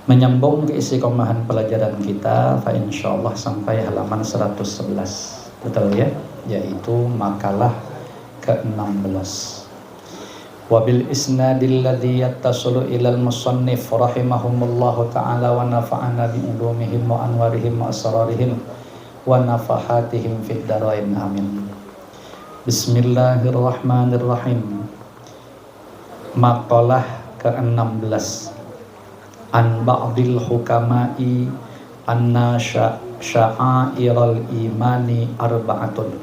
Menyambung ke istiqomahan pelajaran kita, fa insyaallah sampai halaman 111. Betul ya? Yaitu makalah ke-16. Wabil isnadil ladzi yattasulu ilal musannif rahimahumullahu ta'ala wa nafa'ana bi ulumihim wa anwarihim wa asrarihim wa nafahatihim fid dharain amin. Bismillahirrahmanirrahim. Makalah ke-16. An ba'dil hukama'i anna sya'airal imani arba'atun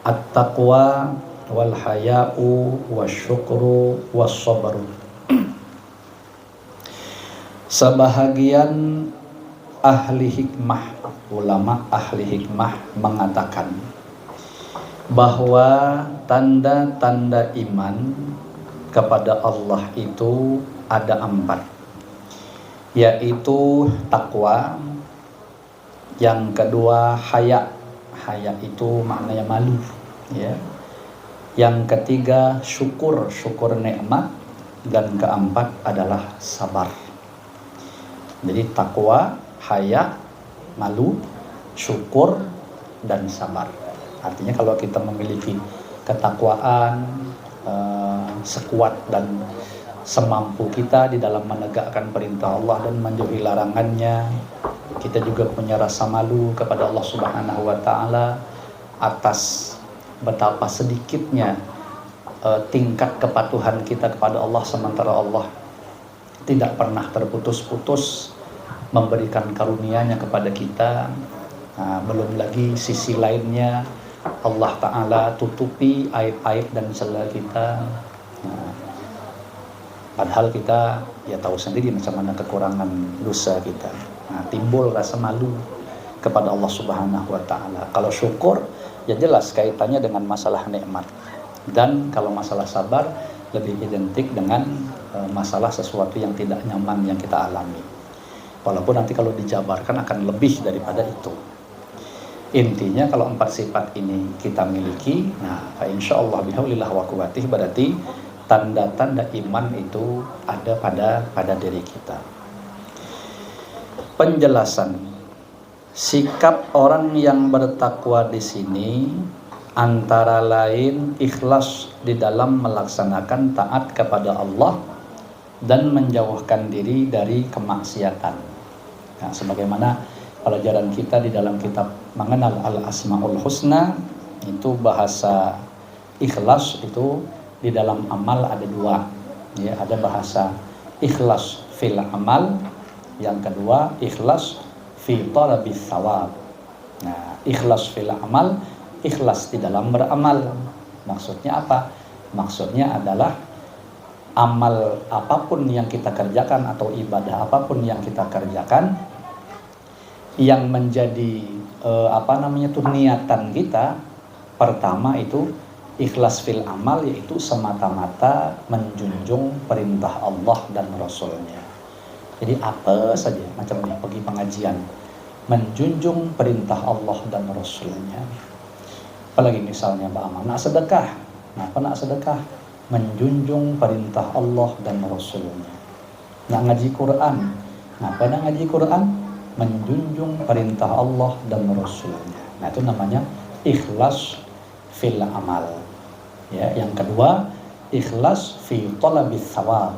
at-taqwa wal haya'u wasyukru wassabru. Sebahagian ahli hikmah, ulama ahli hikmah mengatakan bahwa tanda-tanda iman kepada Allah itu ada 4, yaitu takwa, yang kedua haya, haya itu maknanya malu ya, yang ketiga syukur, syukur nikmat, dan keempat adalah sabar. Jadi takwa, haya, malu, syukur, dan sabar. Artinya kalau kita memiliki ketakwaan sekuat dan semampu kita di dalam menegakkan perintah Allah dan menjauhi larangannya, kita juga punya rasa malu kepada Allah Subhanahu wa Ta'ala atas betapa sedikitnya tingkat kepatuhan kita kepada Allah, sementara Allah tidak pernah terputus-putus memberikan karunia-Nya kepada kita. Nah, belum lagi sisi lainnya, Allah Ta'ala tutupi aib-aib dan celah kita. Nah, padahal kita ya tahu sendiri macam mana kekurangan dosa kita. Nah, timbul rasa malu kepada Allah Subhanahu wa Ta'ala. Kalau syukur ya jelas kaitannya dengan masalah nikmat, dan kalau masalah sabar lebih identik dengan masalah sesuatu yang tidak nyaman yang kita alami. Walaupun nanti kalau dijabarkan akan lebih daripada itu. Intinya kalau 4 sifat ini kita miliki, nah fa insyaallah bihaulillah wa quwwatih, berarti tanda-tanda iman itu ada pada diri kita. Penjelasan sikap orang yang bertakwa di sini antara lain ikhlas di dalam melaksanakan taat kepada Allah dan menjauhkan diri dari kemaksiatan. Nah, sebagaimana pelajaran kita di dalam kitab mengenal al-asmaul husna, itu bahasa ikhlas itu di dalam amal ada 2 ya, ada bahasa ikhlas fil amal, yang kedua ikhlas fi talabis thawab. Nah, ikhlas fil amal, ikhlas di dalam beramal. Maksudnya apa? Maksudnya adalah amal apapun yang kita kerjakan atau ibadah apapun yang kita kerjakan, yang menjadi niatan kita pertama itu ikhlas fil amal, yaitu semata-mata menjunjung perintah Allah dan Rasulnya. Jadi apa saja macam ini pergi pengajian, menjunjung perintah Allah dan Rasulnya. Apalagi misalnya nak sedekah. Nah, apa nak sedekah? Menjunjung perintah Allah dan Rasulnya. Nak ngaji Quran. Nah, apa nak ngaji Quran? Menjunjung perintah Allah dan Rasulnya. Nah, itu namanya ikhlas fil amal. Ya, yang kedua ikhlas fi talabis thawab,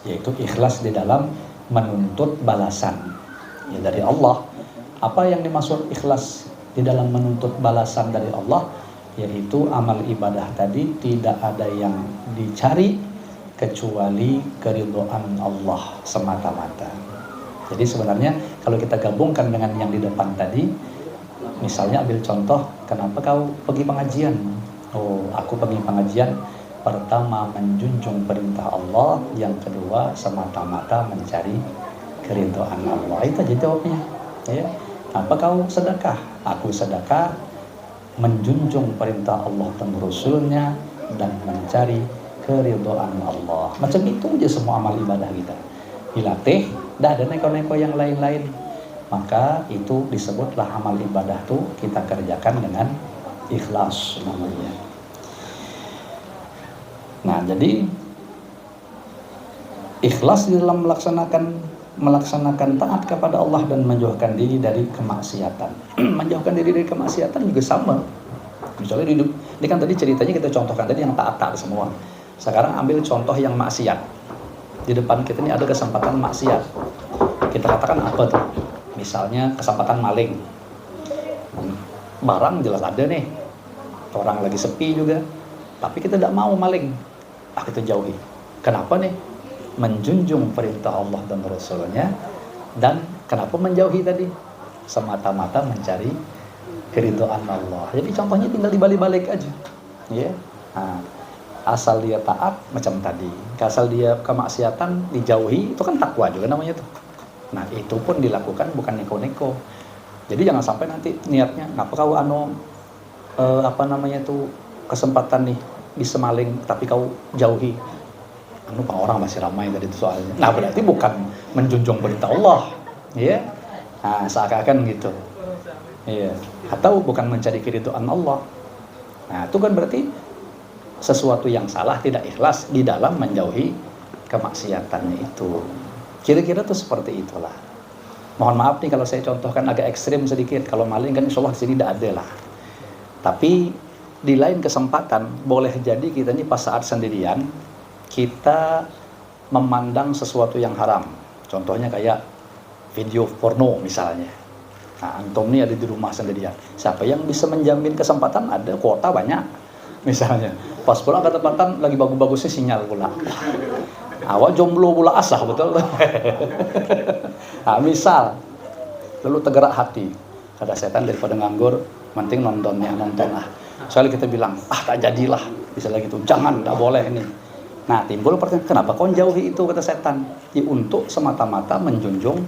yaitu ikhlas di dalam menuntut balasan ya dari Allah. Apa yang dimaksud ikhlas di dalam menuntut balasan dari Allah? Yaitu amal ibadah tadi tidak ada yang dicari kecuali keridhaan Allah semata-mata. Jadi sebenarnya kalau kita gabungkan dengan yang di depan tadi, misalnya ambil contoh, kenapa kau pergi pengajian? Oh, aku pergi pengajian pertama menjunjung perintah Allah, yang kedua semata-mata mencari keridhaan Allah. Itu aja jawabnya. Ya. Apa kau sedekah? Aku sedekah menjunjung perintah Allah dan Rasulnya dan mencari keridhaan Allah. Macam itu aja semua amal ibadah kita. Dilatih, dah ada neko-neko yang lain-lain. Maka itu disebutlah amal ibadah tuh kita kerjakan dengan ikhlas namanya. Nah, jadi ikhlas di dalam melaksanakan melaksanakan taat kepada Allah dan menjauhkan diri dari kemaksiatan. Menjauhkan diri dari kemaksiatan juga sama. Misalnya ini kan tadi ceritanya kita contohkan tadi yang taat-taat semua. Sekarang ambil contoh yang maksiat. Di depan kita ini ada kesempatan maksiat. Kita katakan apa tuh? Misalnya kesempatan maling. Barang jelas ada nih. Orang lagi sepi juga. Tapi kita tidak mau maling. Kita jauhi. Kenapa nih? Menjunjung perintah Allah dan Rasulnya. Dan kenapa menjauhi tadi? Semata-mata mencari keridhaan Allah. Jadi contohnya tinggal dibalik-balik aja. Ya. Nah, asal dia taat macam tadi. Asal dia kemaksiatan dijauhi, itu kan takwa juga namanya tuh. Nah, itu pun dilakukan bukan neko-neko. Jadi jangan sampai nanti niatnya ngapa kau kesempatan nih bisa maling tapi kau jauhi. Pak orang masih ramai tadi itu soalnya. Nah, berarti bukan menjunjung perintah Allah, ya. Nah, seakan-akan gitu. Iya. Atau bukan mencari keridhaan Allah. Nah, itu kan berarti sesuatu yang salah, tidak ikhlas di dalam menjauhi kemaksiatannya itu. Kira-kira tuh seperti itulah. Mohon maaf nih kalau saya contohkan agak ekstrim sedikit. Kalau maling kan insya Allah di sini tidak ada lah. Tapi di lain kesempatan boleh jadi kita ini pas saat sendirian kita memandang sesuatu yang haram. Contohnya kayak video porno misalnya. Nah, antum ini ada di rumah sendirian. Siapa yang bisa menjamin kesempatan? Ada kuota banyak. Misalnya, pas pulang ketepatan lagi bagus-bagusnya sinyal pula. Awak jomblo pula asah, betul? Nah, misal, lalu tergerak hati. Kata setan daripada nganggur, penting nonton lah. Soalnya kita bilang, tak jadilah. Misalnya gitu, jangan, tak boleh ini. Nah, timbul pertanyaan, kenapa kau jauhi itu, kata setan? Ya, untuk semata-mata menjunjung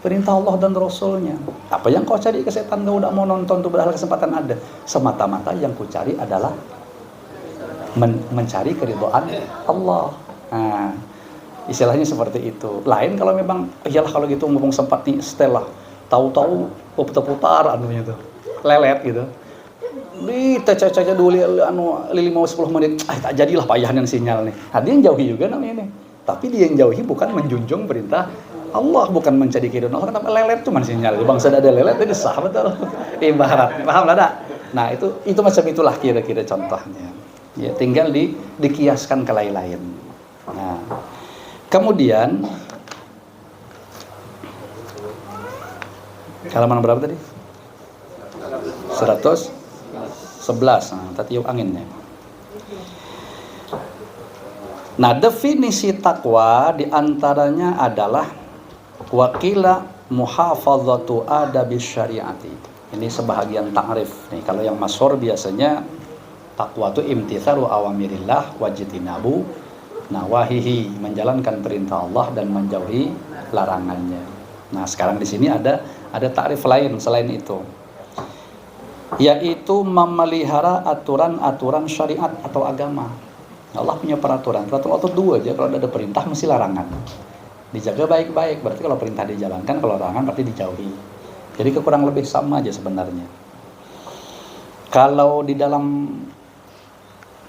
perintah Allah dan Rasulnya. Apa yang kau cari ke setan, kau tidak mau nonton, tuh padahal kesempatan ada. Semata-mata yang kau cari adalah mencari keridhaan Allah. Nah, istilahnya seperti itu. Lain kalau memang, iyalah kalau gitu ngomong sempat nih, setelah tahu-tahu putar-putar anunya tuh, lelet gitu. Caca dulu lili mau 10 menit, tak jadilah payahan sinyal nih. Nah, dia yang jauhi juga namanya nih. Tapi dia yang jauhi bukan menjunjung perintah Allah, bukan mencari keridhaan Allah. Kenapa lelet cuma sinyal? Bangsa ada lelet itu sah betul. Ibarat, paham lah tak? Nah, itu macam itulah kira-kira contohnya. Ya, tinggal dikiaskan ke lain-lain. Nah, kemudian halaman berapa tadi? 111. Nah, tadi tiup anginnya. Nah, definisi takwa diantaranya adalah wakila muhafadzatu adabis syariati. Ini sebahagian ta'rif nih. Kalau yang masyhur biasanya takwa itu imtitsalu awamirillah wajtinabu nawahihi, menjalankan perintah Allah dan menjauhi larangannya. Nah, sekarang di sini ada ta'rif lain selain itu, yaitu memelihara aturan-aturan syariat atau agama. Allah punya peraturan Allah dua aja, kalau ada perintah mesti larangan. Dijaga baik-baik, berarti kalau perintah dijalankan, kalau larangan berarti dijauhi. Jadi kurang lebih sama aja sebenarnya. Kalau di dalam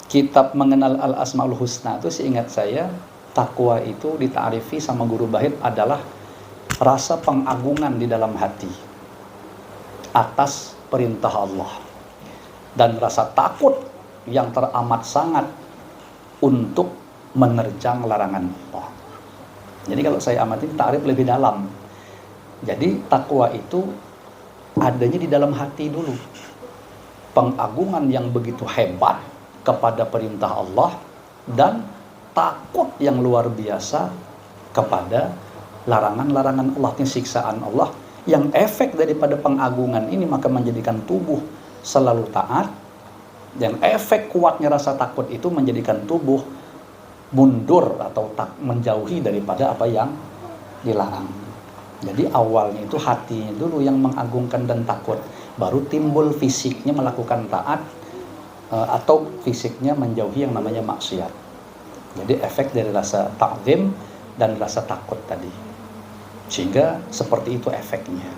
kitab mengenal al-asmaul husna itu seingat saya, takwa itu ditarifi sama guru Bahid adalah rasa pengagungan di dalam hati atas perintah Allah dan rasa takut yang teramat sangat untuk menerjang larangan Allah. Jadi kalau saya amati takrif lebih dalam. Jadi takwa itu adanya di dalam hati dulu. Pengagungan yang begitu hebat kepada perintah Allah dan takut yang luar biasa kepada larangan-larangan Allah, siksaan Allah, yang efek daripada pengagungan ini maka menjadikan tubuh selalu taat, dan efek kuatnya rasa takut itu menjadikan tubuh mundur atau menjauhi daripada apa yang dilarang. Jadi awalnya itu hatinya dulu yang mengagungkan dan takut, baru timbul fisiknya melakukan taat atau fisiknya menjauhi yang namanya maksiat. Jadi efek dari rasa ta'zim dan rasa takut tadi, sehingga seperti itu efeknya.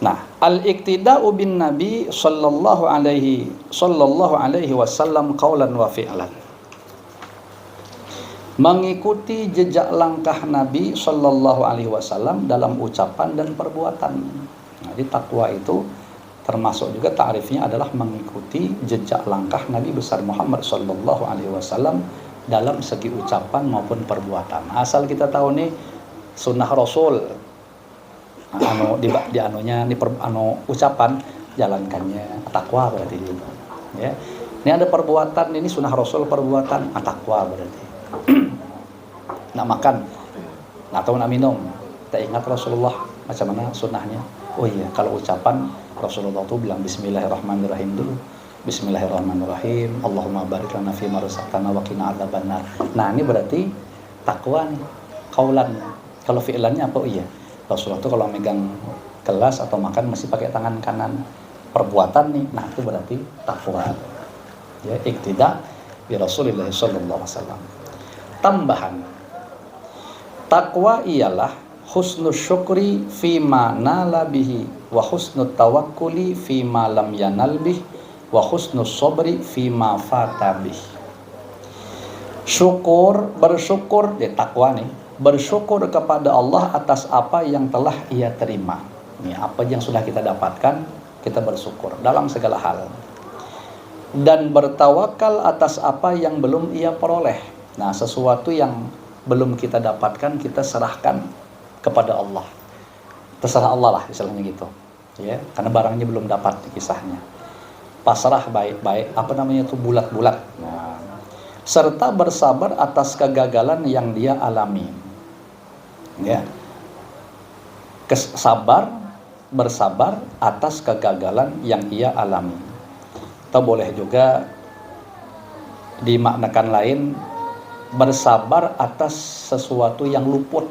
Nah, al-iqtida'u bin Nabi sallallahu alaihi wasallam qaulan wa fi'lan. mengikuti jejak langkah Nabi Shallallahu Alaihi Wasallam dalam ucapan dan perbuatan. Jadi takwa itu termasuk juga ta'rifnya adalah mengikuti jejak langkah Nabi besar Muhammad Shallallahu Alaihi Wasallam dalam segi ucapan maupun perbuatan. Asal kita tahu nih sunnah Rasul, di anunya ini ucapan jalankannya takwa berarti itu. Ya. Ini ada perbuatan, ini sunnah Rasul perbuatan takwa berarti. Nak makan, nak tahu nak minum, tak ingat Rasulullah macam mana sunnahnya. Oh iya, kalau ucapan Rasulullah tuh bilang Bismillahirrahmanirrahim dulu. Bismillahirrahmanirrahim. Allahumma barik lana fi ma razaqtana wa qina adzabannar. Nah, ini berarti takwa nih, kaulan. Kalau fi'lannya apa? Oh iya, Rasulullah tuh kalau megang gelas atau makan mesti pakai tangan kanan. Perbuatan nih, nah itu berarti takwa. Ya, iktida bi Rasulillah sallallahu alaihi wasallam. Tambahan, takwa ialah husnul syukri fima nala bihi wa husnul tawakkuli fima lam yanal bih wa husnul sabri fima fata bih. Bersyukur takwa nih, bersyukur kepada Allah atas apa yang telah ia terima. Ini apa yang sudah kita dapatkan, kita bersyukur dalam segala hal. Dan bertawakal atas apa yang belum ia peroleh. Nah, sesuatu yang belum kita dapatkan, kita serahkan kepada Allah. Terserah Allah lah, istilahnya gitu. Ya, karena barangnya belum dapat kisahnya. Pasrah baik-baik, bulat-bulat. Nah, serta bersabar atas kegagalan yang dia alami. Ya. Bersabar atas kegagalan yang ia alami. Atau boleh juga dimaknakan lain, bersabar atas sesuatu yang luput.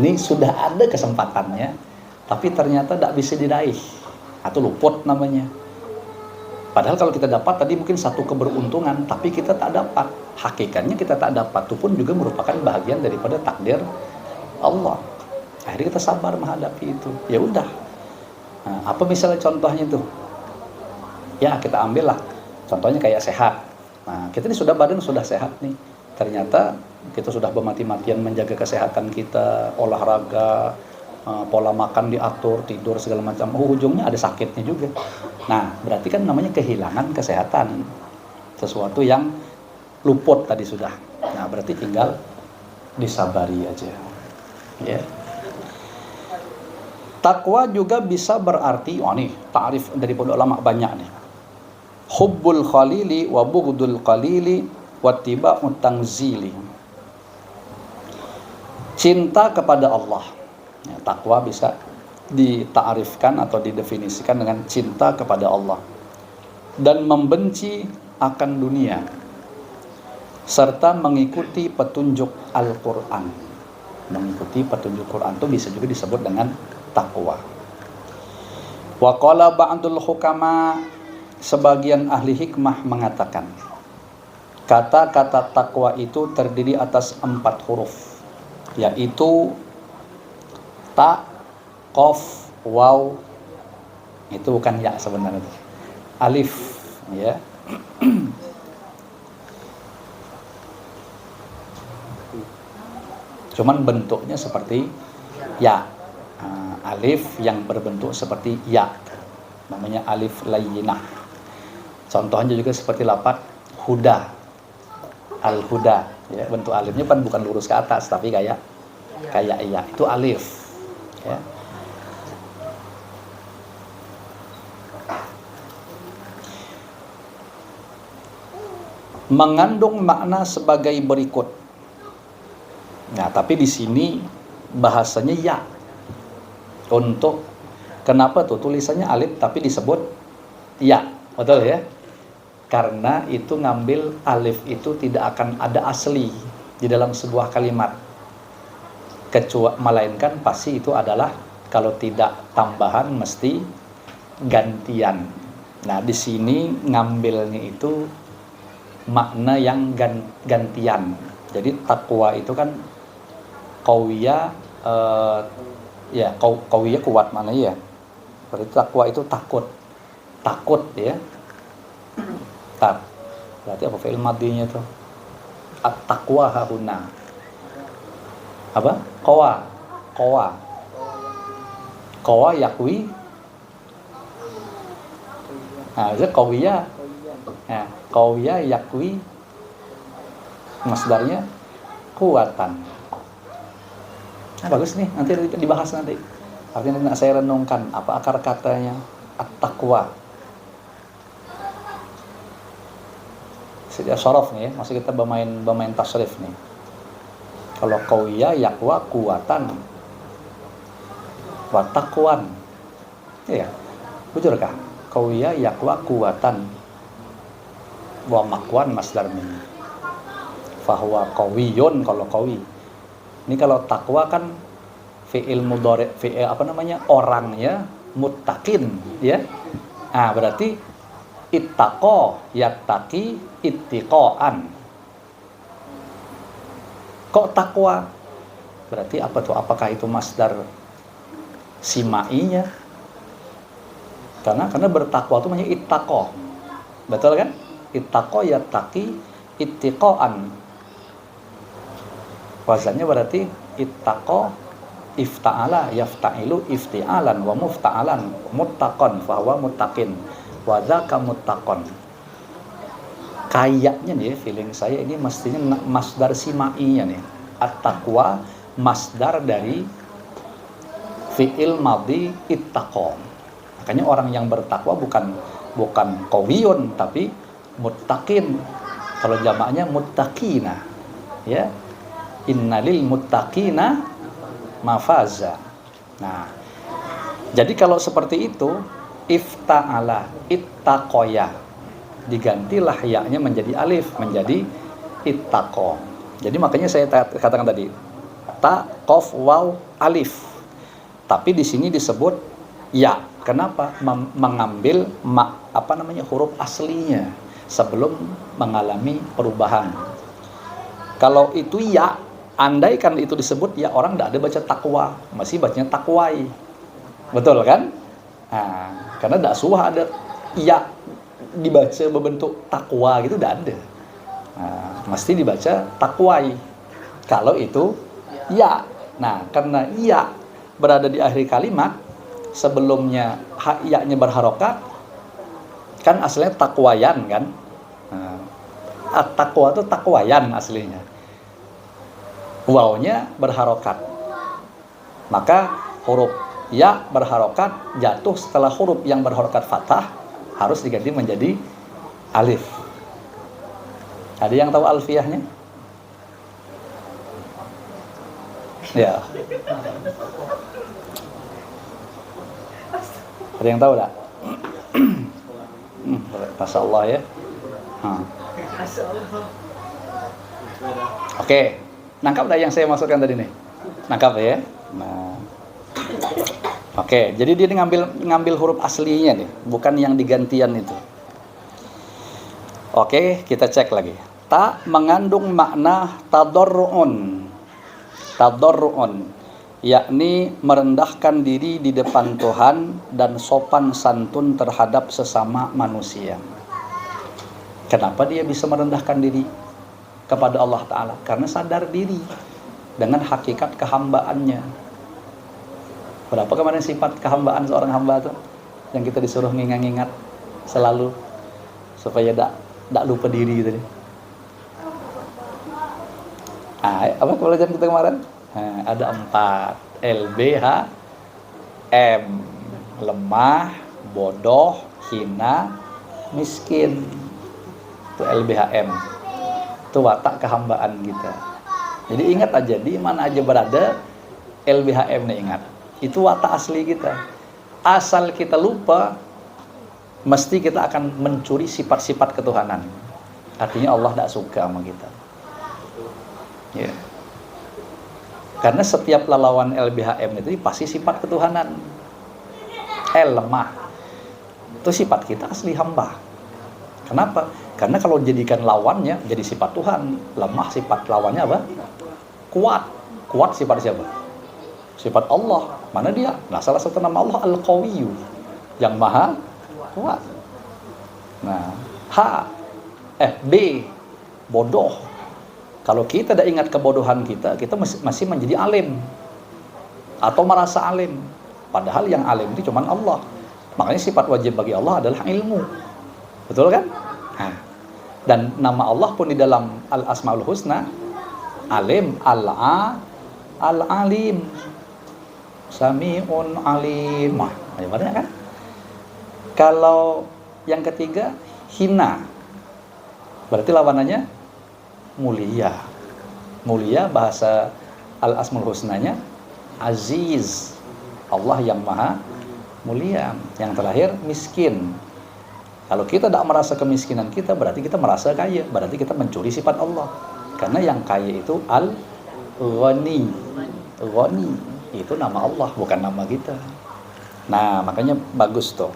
Ini sudah ada kesempatannya, tapi ternyata tidak bisa diraih, atau luput namanya. Padahal kalau kita dapat tadi mungkin satu keberuntungan, tapi kita tak dapat. Hakikatnya kita tak dapat, itu pun juga merupakan bagian daripada takdir Allah. Akhirnya kita sabar menghadapi itu. Ya udah. Nah, apa misalnya contohnya itu? Ya kita ambil lah. Contohnya kayak sehat. Nah, kita ini badan sudah sehat nih. Ternyata kita sudah bermati-matian menjaga kesehatan kita, olahraga, pola makan diatur, tidur segala macam. Ujungnya ada sakitnya juga. Nah, berarti kan namanya kehilangan kesehatan. Sesuatu yang luput tadi sudah. Nah, berarti tinggal disabari aja. Ya. Takwa juga bisa berarti, nih ta'rif daripada ulama banyak nih. Hubbul khalili wa bughdul qalili wa tiba'ut tanzili. Cinta kepada Allah. Ya, takwa bisa dita'rifkan atau didefinisikan dengan cinta kepada Allah. Dan membenci akan dunia. Serta mengikuti petunjuk Al-Quran. Mengikuti petunjuk Quran itu bisa juga disebut dengan takwa. Wa qala ba'dul hukama, sebagian ahli hikmah mengatakan, kata-kata takwa itu terdiri atas 4 huruf, yaitu ta, qaf, waw. Itu bukan ya sebenarnya, alif, ya. Cuman bentuknya seperti ya. Alif yang berbentuk seperti ya, namanya alif layyinah. Contohnya juga seperti lafaz huda, al-huda, ya, bentuk alifnya kan bukan lurus ke atas tapi kayak ya, itu alif, ya. Mengandung makna sebagai berikut. Nah, tapi di sini bahasanya ya. Untuk kenapa tuh tulisannya alif tapi disebut ya, betul ya? Karena itu ngambil alif itu tidak akan ada asli di dalam sebuah kalimat, melainkan pasti itu adalah kalau tidak tambahan mesti gantian. Nah, di sini ngambilnya itu makna yang gantian. Jadi takwa itu kan qawiyah, ya qawiyah kuat, mana ya? Berarti takwa itu takut ya. Berarti apa fi'il madinya tuh? At-taqwa hahuna. Apa? Qawa. Qawa. Qawa yakwi. Nah, itu qawiyah. Nah, qawiyah yakwi masdarnya kuatan. Nah, bagus nih, nanti dibahas nanti. Artinya saya renungkan apa akar katanya at-taqwa. Sedia syaraf nih ya, masih kita bermain tasrif nih. Kalau qawiyah yakwa kuatan. Wa taqwan. Iya. Bujurkah? Qawiyah yakwa kuatan. Wa makwan masdar min. Fahuwa qawiyun kalau qawi. Ini kalau takwa kan fi'il mudhari', fi'il orangnya muttaqin ya. Ah, berarti ittaqa yattaqi ittiqaan. Kok takwa? Berarti apa tuh? Apakah itu masdar simainya? Karena bertakwa itu namanya ittaqa. Betul kan? Ittaqa yattaqi ittiqaan. Wazannya berarti ittaqa ifta'ala yafta'ilu ifti'alan wa mufta'alan muttaqan fahuwa muttaqin wa dzaka muttaqan. Kayaknya nih feeling saya ini mestinya masdar simainya nih. At-taqwa masdar dari fi'il madhi ittaqa. Makanya orang yang bertakwa bukan qawiyun tapi muttaqin. Kalau jamaknya muttaqina ya. Innalil muttaqina mafaza. Nah, jadi kalau seperti itu ifta'ala ittaqoya digantilah ya-nya menjadi alif menjadi ittaqo. Jadi makanya saya katakan tadi ta qaf waw alif. Tapi di sini disebut ya. Kenapa? Mengambil huruf aslinya sebelum mengalami perubahan. Kalau itu ya, andaikan itu disebut ya, orang tidak ada baca takwa, masih bacanya takwai. Betul kan? Nah, karena tidak suah ada ya dibaca berbentuk takwa gitu, tidak ada. Nah, mesti dibaca takwai. Kalau itu ya. Nah, karena ya berada di akhir kalimat, sebelumnya ya-nya berharokat, kan aslinya takwayan kan? Nah, at-taqwa itu takwayan aslinya. Wawnya berharokat. Maka huruf ya berharokat jatuh setelah huruf yang berharokat fathah harus diganti menjadi alif. Ada yang tahu alfiyahnya? Ya. Ada yang tahu tak? Masya Allah ya. Oke, nangkap dah yang saya maksudkan tadi nih. Nangkap ya. Nah. Oke, jadi dia ngambil huruf aslinya nih, bukan yang digantian itu. Oke, kita cek lagi. Ta mengandung makna tadarru'un. Tadarru'un, yakni merendahkan diri di depan Tuhan dan sopan santun terhadap sesama manusia. Kenapa dia bisa merendahkan diri kepada Allah Ta'ala? Karena sadar diri dengan hakikat kehambaannya. Berapa kemarin sifat kehambaan seorang hamba itu yang kita disuruh ngingat-ngingat selalu supaya tidak lupa diri gitu. Apa pelajaran kita kemarin? Ada 4. LBHM, lemah, bodoh, hina, miskin. Itu LBHM. Itu watak kehambaan kita. Jadi ingat aja, di mana aja berada LBHM nih ingat. Itu watak asli kita. Asal kita lupa, mesti kita akan mencuri sifat-sifat ketuhanan. Artinya Allah tidak suka sama kita. Ya. Karena setiap lawan LBHM itu pasti sifat ketuhanan. Lemah. Itu sifat kita asli hamba. Kenapa? Karena kalau jadikan lawannya jadi sifat Tuhan. Lemah sifat lawannya apa? Kuat. Kuat sifat siapa? Sifat Allah. Mana dia? Nah, salah satu nama Allah Al-Qawiyyu, yang maha kuat. Nah, B, bodoh. Kalau kita tidak ingat kebodohan kita, kita masih menjadi alim atau merasa alim. Padahal yang alim itu cuma Allah. Makanya sifat wajib bagi Allah adalah ilmu. Betul kan? Nah, dan nama Allah pun di dalam Al-Asmaul Husna, Alim, Al-Alim, Sami'un Alim. Nah, banyak kan? Kalau yang ketiga, hina. Berarti lawanannya mulia. Mulia bahasa Al-Asmaul Husnanya Aziz. Allah yang maha mulia. Yang terakhir, miskin. Kalau kita tidak merasa kemiskinan kita, berarti kita merasa kaya. Berarti kita mencuri sifat Allah. Karena yang kaya itu Al-Ghani. Ghani itu nama Allah, bukan nama kita. Nah, makanya bagus tuh.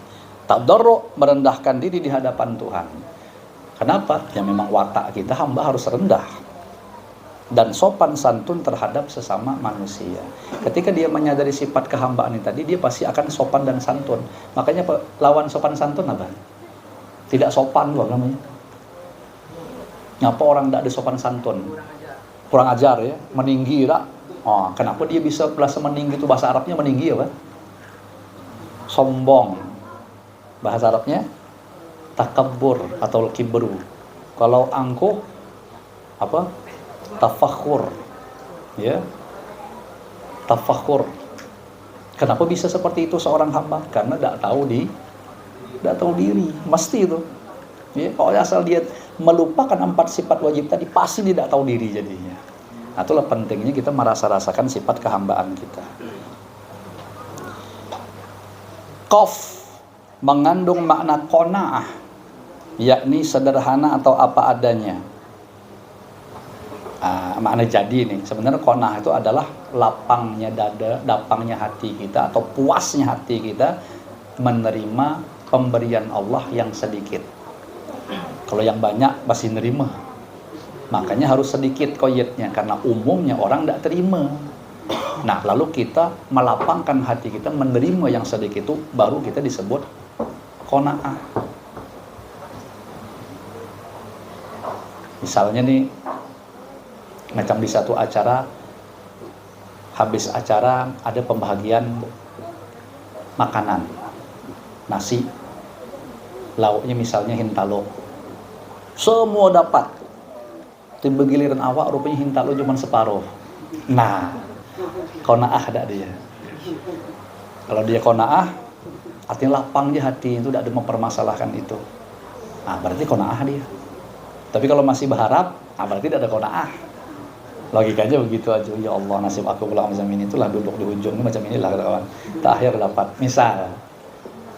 Tadarru, merendahkan diri di hadapan Tuhan. Kenapa? Ya memang watak kita, hamba harus rendah. Dan sopan santun terhadap sesama manusia. Ketika dia menyadari sifat kehambaan ini tadi, dia pasti akan sopan dan santun. Makanya lawan sopan santun apa? Tidak sopan loh namanya. Ngapa orang tidak ada sopan santun? Kurang ajar ya, meninggi tak? Oh, kenapa dia bisa bahasa meninggi itu bahasa Arabnya meninggi ya, Pak? Sombong. Bahasa Arabnya takabbur atau kibru. Kalau angkuh apa? Tafakhur. Ya. Tafakhur. Kenapa bisa seperti itu seorang hamba? Karena tidak tahu diri, mesti itu. Ya, kalau asal dia melupakan 4 sifat wajib tadi, pasti dia tidak tahu diri jadinya. Nah, itulah pentingnya kita merasa-rasakan sifat kehambaan kita. Qaf mengandung makna qanaah, yakni sederhana atau apa adanya. Makna jadi nih, sebenarnya qanaah itu adalah lapangnya dada, lapangnya hati kita atau puasnya hati kita menerima pemberian Allah yang sedikit. Kalau yang banyak pasti nerima. Makanya harus sedikit koyetnya, karena umumnya orang tidak terima. Nah, lalu kita melapangkan hati kita menerima yang sedikit itu, baru kita disebut qanaah. Misalnya nih, macam di satu acara, habis acara ada pembagian makanan, nasi, lauknya misalnya hintalo, semua dapat. Tiba giliran awak rupanya hintalo cuma separuh. Nah, qanaah ada dia. Kalau dia qanaah, artinya lapang di hati, itu tidak ada mempermasalahkan itu. Nah, berarti qanaah dia. Tapi kalau masih berharap, berarti tidak ada qanaah. Logikanya begitu aja. Ya Allah, nasib aku pula macam ini, itulah duduk di ujung macam inilah kawan. Terakhir dapat. Misal,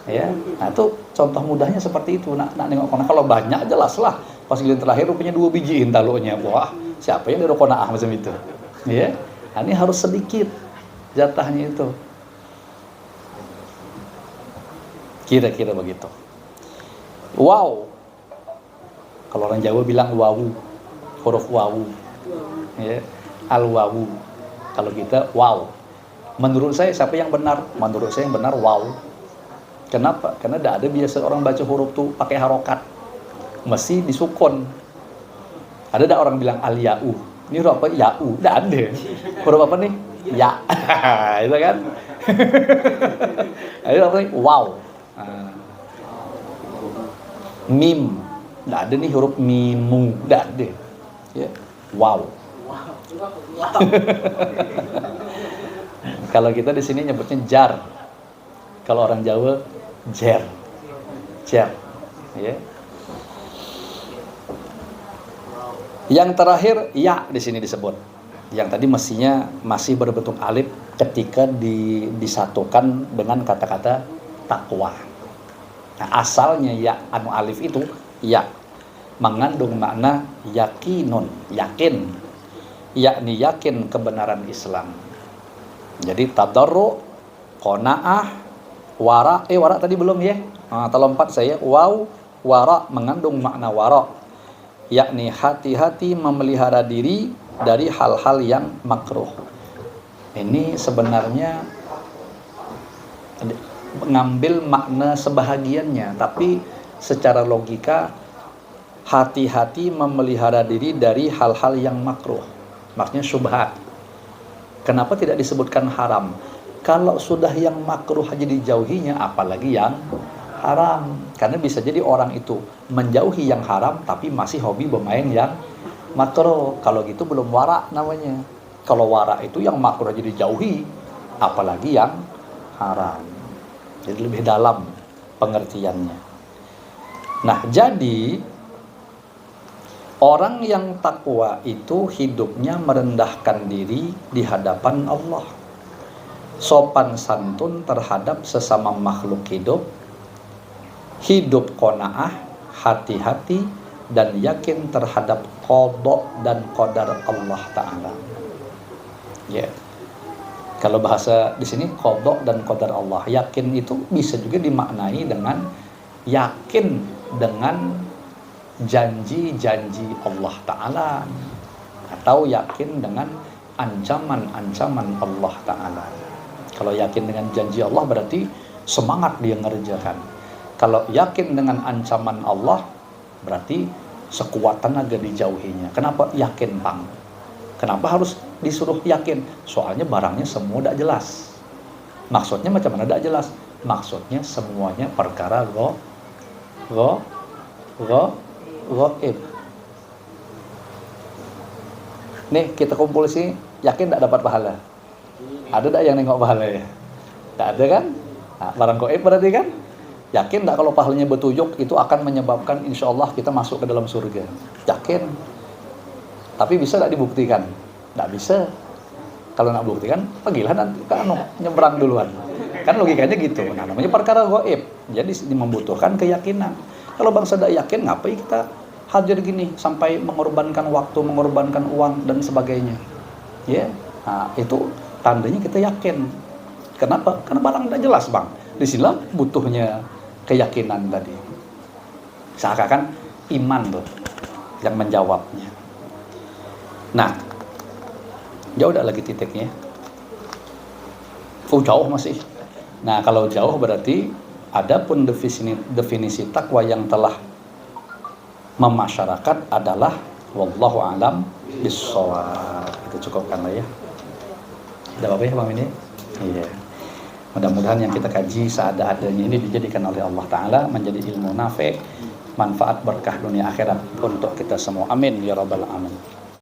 ya. Nah, itu contoh mudahnya seperti itu. Nak nengok qanaah. Kalau banyak jelaslah. Pas giliran terakhir rupanya 2 biji hintalonya. Wah, siapa yang ada qanaah macam itu? Ya. Nah, ini harus sedikit jatahnya itu. Kira-kira begitu. Wow. Kalau orang Jawa bilang wawu, huruf wawu. Ya, al-wawu. Kalau kita wow. Menurut saya siapa yang benar? Menurut saya yang benar wow. Kenapa? Karena tidak ada biasa orang baca huruf tuh pakai harokat. Mesti disukun. Ada tidak orang bilang al-ya'u? Ini huruf apa? Ya'u. Tidak ada. Huruf apa nih? Ya. Itu kan? Ada apa nih? Wow. Mim. Tidak ada nih huruf mimu. Tidak ada. Ya. Wow. Kalau kita di sini nyebutnya jar. Kalau orang Jawa jer. Jer. Ya. Yang terakhir ya di sini disebut. Yang tadi mestinya masih berbentuk alif ketika disatukan dengan kata-kata takwa. Nah, asalnya ya anu alif itu ya mengandung makna yakinun, yakin, yakni yakin kebenaran Islam. Jadi tadarru, qanaah, wara. Wara tadi belum ya? Terlompat saya. Wow, wara mengandung makna wara, yakni hati-hati memelihara diri dari hal-hal yang makruh. Ini sebenarnya mengambil makna sebahagiannya, tapi secara logika hati-hati memelihara diri dari hal-hal yang makruh. Maksudnya syubhat. Kenapa tidak disebutkan haram? Kalau sudah yang makruh aja dijauhinya, apalagi yang haram. Karena bisa jadi orang itu menjauhi yang haram tapi masih hobi bermain yang makruh. Kalau gitu belum wara namanya. Kalau wara itu yang makruh aja dijauhi, apalagi yang haram. Jadi lebih dalam pengertiannya. Nah, jadi orang yang takwa itu hidupnya merendahkan diri di hadapan Allah. Sopan santun terhadap sesama makhluk hidup. Hidup qanaah, hati-hati, dan yakin terhadap qada dan qadar Allah Ta'ala. Ya. Kalau bahasa di sini qada dan qadar Allah. Yakin itu bisa juga dimaknai dengan yakin dengan janji-janji Allah Ta'ala, atau yakin dengan ancaman-ancaman Allah Ta'ala. Kalau yakin dengan janji Allah berarti semangat dia ngerjakan. Kalau yakin dengan ancaman Allah berarti sekuat tenaga dijauhinya. Kenapa yakin, Bang? Kenapa harus disuruh yakin? Soalnya barangnya semua tidak jelas. Maksudnya macam mana tidak jelas? Maksudnya semuanya perkara gaib. Nih kita kumpul sih, yakin tidak dapat pahala? Ada tidak yang nengok pahala ya? Tidak ada kan? Nah, barang gaib berarti kan? Yakin tidak kalau pahalanya bertujuk itu akan menyebabkan insya Allah kita masuk ke dalam surga? Yakin. Tapi bisa tidak dibuktikan? Tidak bisa. Kalau nak buktikan, pergilah nanti kan nyebrang duluan. Kan logikanya gitu. Nah, namanya perkara gaib. Jadi membutuhkan keyakinan. Kalau bangsa tidak yakin, ngapain kita hadir gini sampai mengorbankan waktu, mengorbankan uang dan sebagainya? Ya, nah, itu tandanya kita yakin. Kenapa? Karena barang tidak jelas, Bang. Di sini butuhnya keyakinan tadi. Seakan-akan iman tuh yang menjawabnya. Nah, jauh tidak lagi titiknya. Oh, jauh masih. Nah, kalau jauh berarti adapun definisi takwa yang telah memasyarakat adalah wallahu alam bissawab. Itu cukupkanlah ya. Ada apa ya, Bang ini? Iya. Mudah-mudahan yang kita kaji seada-adanya ini dijadikan oleh Allah Ta'ala menjadi ilmu nafi', manfaat berkah dunia akhirat untuk kita semua. Amin ya rabbal alamin.